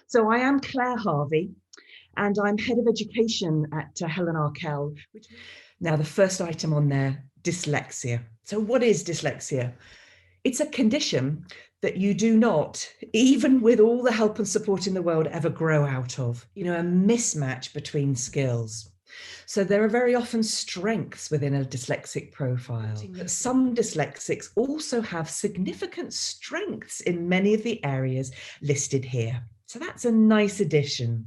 So I am Claire Harvey, and I'm Head of Education at Helen. Now, the first item on there, dyslexia. So what is dyslexia? It's a condition that you do not, even with all the help and support in the world, ever grow out of. A mismatch between skills. So there are very often strengths within a dyslexic profile. But some dyslexics also have significant strengths in many of the areas listed here. So that's a nice addition,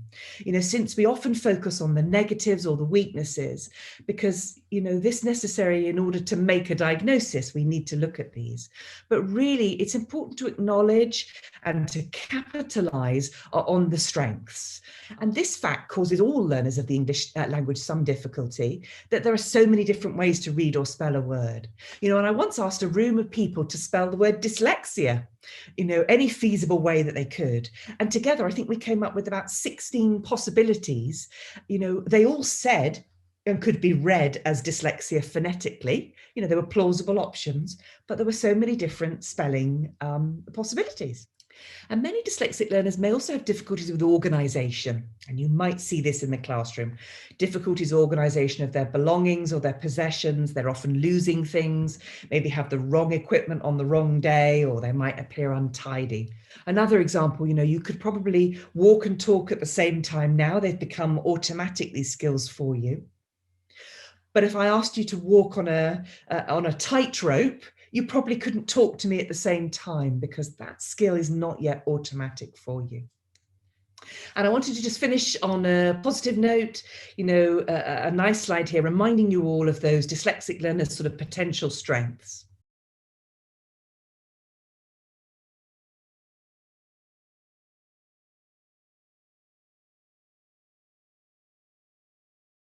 since we often focus on the negatives or the weaknesses, because, this necessary in order to make a diagnosis, we need to look at these. But really, it's important to acknowledge and to capitalize on the strengths. And this fact causes all learners of the English language some difficulty, that there are so many different ways to read or spell a word. And I once asked a room of people to spell the word dyslexia, any feasible way that they could. And together, I think we came up with about 16 possibilities. They all said and could be read as dyslexia phonetically. There were plausible options, but there were so many different spelling possibilities. And many dyslexic learners may also have difficulties with organisation, and you might see this in the classroom. Difficulties organisation of their belongings or their possessions. They're often losing things, maybe have the wrong equipment on the wrong day, or they might appear untidy. Another example, you could probably walk and talk at the same time now. They've become automatic, these skills for you. But if I asked you to walk on a tightrope, you probably couldn't talk to me at the same time, because that skill is not yet automatic for you. And I wanted to just finish on a positive note, a nice slide here reminding you all of those dyslexic learners' sort of potential strengths.